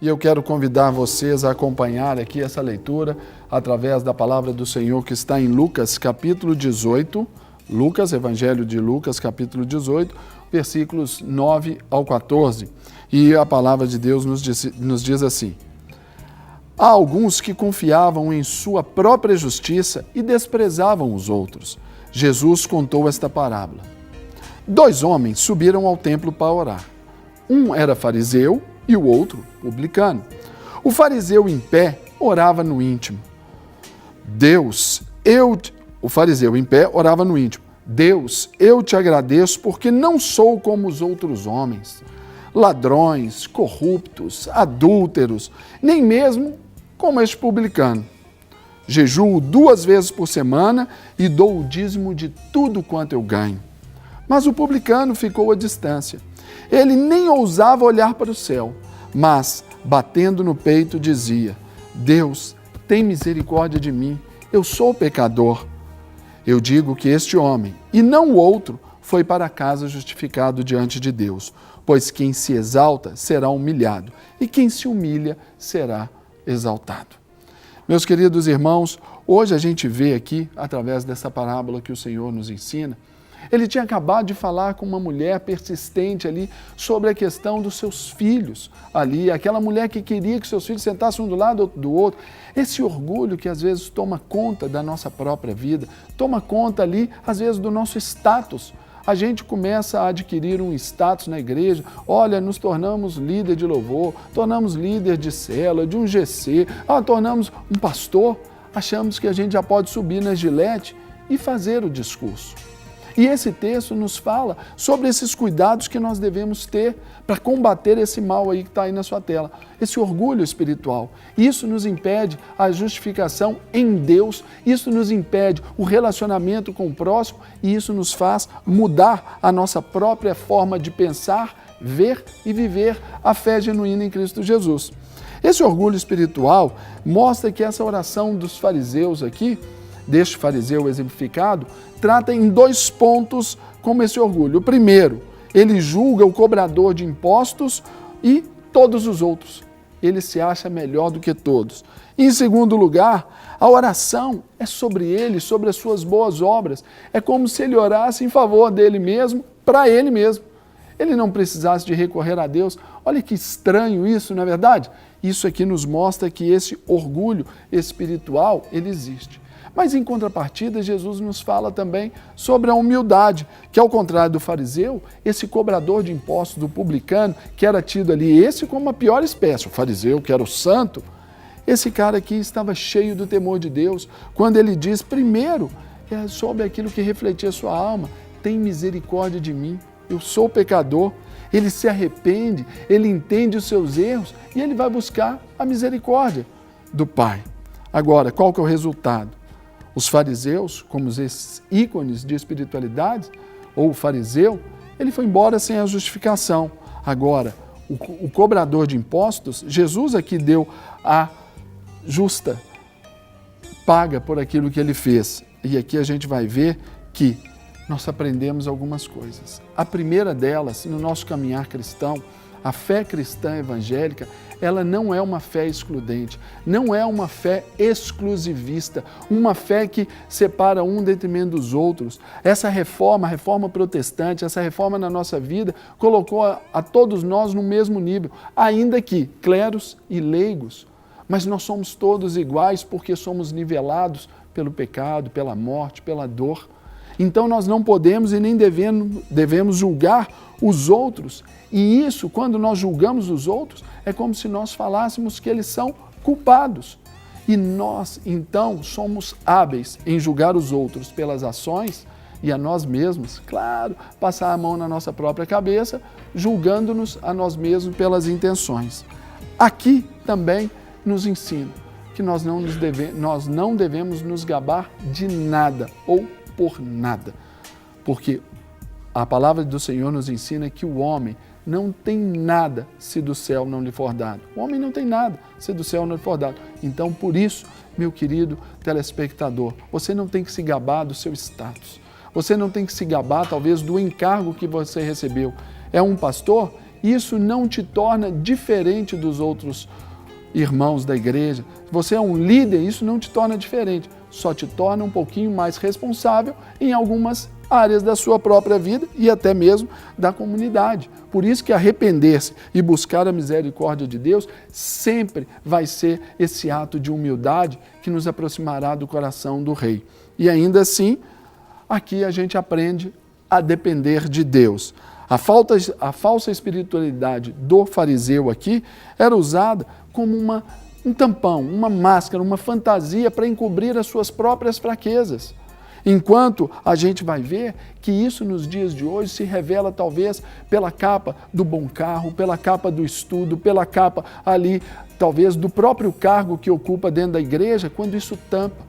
E eu quero convidar vocês a acompanhar aqui essa leitura através da palavra do Senhor que está em Lucas, capítulo 18, Lucas, Evangelho de Lucas, capítulo 18, versículos 9 ao 14. E a palavra de Deus nos diz assim: há alguns que confiavam em sua própria justiça e desprezavam os outros. Jesus contou esta parábola. 2 homens subiram ao templo para orar. Um era fariseu e o outro publicano. O fariseu em pé orava no íntimo. O fariseu em pé orava no íntimo. Deus, eu te agradeço porque não sou como os outros homens, ladrões, corruptos, adúlteros, nem mesmo como este publicano. Jejuo 2 vezes por semana e dou o dízimo de tudo quanto eu ganho. Mas o publicano ficou à distância. Ele nem ousava olhar para o céu, mas, batendo no peito, dizia: Deus, tem misericórdia de mim, eu sou pecador. Eu digo que este homem, e não o outro, foi para casa justificado diante de Deus, pois quem se exalta será humilhado, e quem se humilha será exaltado. Meus queridos irmãos, hoje a gente vê aqui, através dessa parábola que o Senhor nos ensina, ele tinha acabado de falar com uma mulher persistente ali sobre a questão dos seus filhos ali, aquela mulher que queria que seus filhos sentassem um do lado do outro. Esse orgulho que às vezes toma conta da nossa própria vida, toma conta ali, às vezes, do nosso status. A gente começa a adquirir um status na igreja, olha, nos tornamos líder de louvor, tornamos líder de célula, de um GC, tornamos um pastor, achamos que a gente já pode subir na gilete e fazer o discurso. E esse texto nos fala sobre esses cuidados que nós devemos ter para combater esse mal aí que está aí na sua tela, esse orgulho espiritual. Isso nos impede a justificação em Deus, isso nos impede o relacionamento com o próximo e isso nos faz mudar a nossa própria forma de pensar, ver e viver a fé genuína em Cristo Jesus. Esse orgulho espiritual mostra que essa oração dos fariseus aqui, deste fariseu exemplificado, trata em 2 pontos como esse orgulho. O primeiro, ele julga o cobrador de impostos e todos os outros. Ele se acha melhor do que todos. E, em segundo lugar, a oração é sobre ele, sobre as suas boas obras. É como se ele orasse em favor dele mesmo, para ele mesmo. Ele não precisasse de recorrer a Deus. Olha que estranho isso, não é verdade? Isso aqui nos mostra que esse orgulho espiritual, ele existe. Mas, em contrapartida, Jesus nos fala também sobre a humildade, que, ao contrário do fariseu, esse cobrador de impostos, do publicano, que era tido ali, esse como a pior espécie, o fariseu, que era o santo, esse cara aqui estava cheio do temor de Deus, quando ele diz, primeiro, sobre aquilo que refletia sua alma, tem misericórdia de mim, eu sou pecador. Ele se arrepende, ele entende os seus erros e ele vai buscar a misericórdia do Pai. Agora, qual que é o resultado? Os fariseus, como esses ícones de espiritualidade, ou o fariseu, ele foi embora sem a justificação. Agora, o cobrador de impostos, Jesus aqui deu a justa paga por aquilo que ele fez. E aqui a gente vai ver que nós aprendemos algumas coisas. A primeira delas, no nosso caminhar cristão, a fé cristã evangélica, ela não é uma fé excludente, não é uma fé exclusivista, uma fé que separa um em detrimento dos outros. Essa reforma, a reforma protestante, essa reforma na nossa vida, colocou a todos nós no mesmo nível, ainda que cleros e leigos, mas nós somos todos iguais porque somos nivelados pelo pecado, pela morte, pela dor. Então nós não podemos e nem devemos julgar os outros. E isso, quando nós julgamos os outros, é como se nós falássemos que eles são culpados. E nós, então, somos hábeis em julgar os outros pelas ações e a nós mesmos, claro, passar a mão na nossa própria cabeça, julgando-nos a nós mesmos pelas intenções. Aqui também nos ensina que nós não devemos nos gabar de nada ou por nada, porque a palavra do Senhor nos ensina que o homem não tem nada se do céu não lhe for dado. O homem não tem nada se do céu não lhe for dado. Então, por isso, meu querido telespectador, você não tem que se gabar do seu status. Você não tem que se gabar, talvez, do encargo que você recebeu. É um pastor? Isso não te torna diferente dos outros irmãos da igreja. Você é um líder, isso não te torna diferente, só te torna um pouquinho mais responsável em algumas áreas da sua própria vida e até mesmo da comunidade. Por isso que arrepender-se e buscar a misericórdia de Deus sempre vai ser esse ato de humildade que nos aproximará do coração do Rei. E ainda assim, aqui a gente aprende a depender de Deus. A falsa espiritualidade do fariseu aqui era usada como um tampão, uma máscara, uma fantasia para encobrir as suas próprias fraquezas. Enquanto a gente vai ver que isso nos dias de hoje se revela talvez pela capa do bom carro, pela capa do estudo, pela capa ali talvez do próprio cargo que ocupa dentro da igreja, quando isso tampa.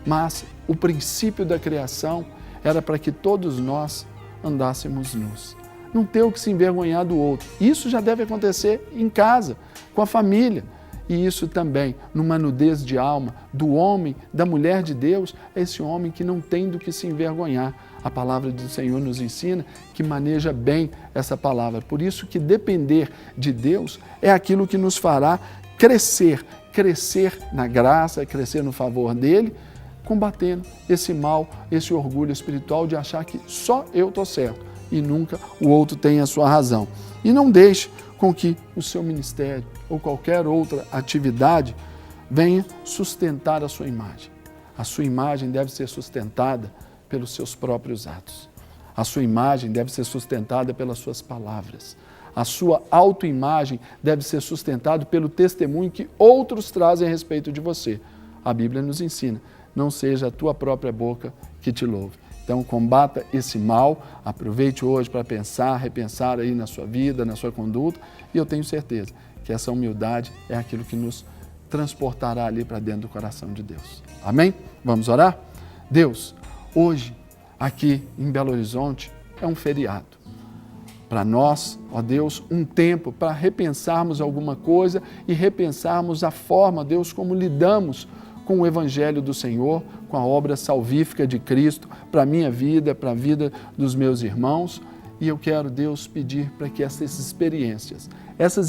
Mas o princípio da criação era para que todos nós andássemos nus. Não ter o que se envergonhar do outro. Isso já deve acontecer em casa, com a família. E isso também, numa nudez de alma do homem, da mulher de Deus, é esse homem que não tem do que se envergonhar. A palavra do Senhor nos ensina que maneja bem essa palavra. Por isso que depender de Deus é aquilo que nos fará crescer na graça, crescer no favor dele, combatendo esse mal, esse orgulho espiritual de achar que só eu estou certo e nunca o outro tem a sua razão. E não deixe com que o seu ministério ou qualquer outra atividade venha sustentar a sua imagem. A sua imagem deve ser sustentada pelos seus próprios atos. A sua imagem deve ser sustentada pelas suas palavras. A sua autoimagem deve ser sustentada pelo testemunho que outros trazem a respeito de você. A Bíblia nos ensina, não seja a tua própria boca que te louve. Então, combata esse mal, aproveite hoje para pensar, repensar aí na sua vida, na sua conduta, e eu tenho certeza que essa humildade é aquilo que nos transportará ali para dentro do coração de Deus. Amém? Vamos orar? Deus, hoje, aqui em Belo Horizonte, é um feriado. Para nós, ó Deus, um tempo para repensarmos alguma coisa e repensarmos a forma, Deus, como lidamos com o Evangelho do Senhor, com a obra salvífica de Cristo, para a minha vida, para a vida dos meus irmãos. E eu quero, Deus, pedir para que essas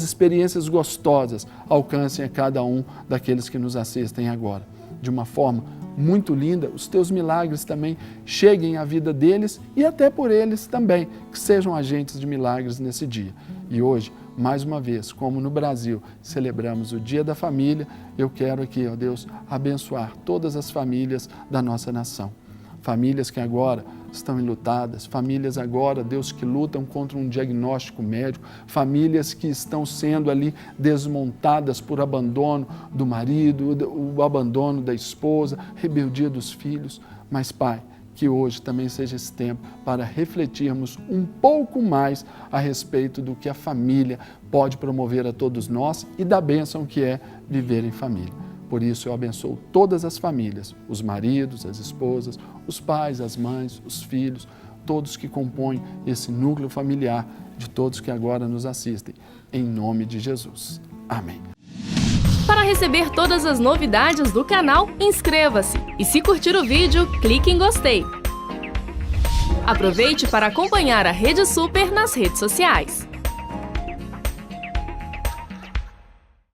experiências gostosas, alcancem a cada um daqueles que nos assistem agora. De uma forma muito linda, os teus milagres também cheguem à vida deles e até por eles também, que sejam agentes de milagres nesse dia. E hoje, mais uma vez, como no Brasil, celebramos o Dia da Família, eu quero aqui, ó Deus, abençoar todas as famílias da nossa nação. Famílias que agora estão enlutadas, famílias agora, Deus, que lutam contra um diagnóstico médico, famílias que estão sendo ali desmontadas por abandono do marido, o abandono da esposa, rebeldia dos filhos. Mas, Pai, que hoje também seja esse tempo para refletirmos um pouco mais a respeito do que a família pode promover a todos nós e da bênção que é viver em família. Por isso eu abençoo todas as famílias, os maridos, as esposas, os pais, as mães, os filhos, todos que compõem esse núcleo familiar de todos que agora nos assistem. Em nome de Jesus. Amém. Para receber todas as novidades do canal, inscreva-se e se curtir o vídeo, clique em gostei. Aproveite para acompanhar a Rede Super nas redes sociais.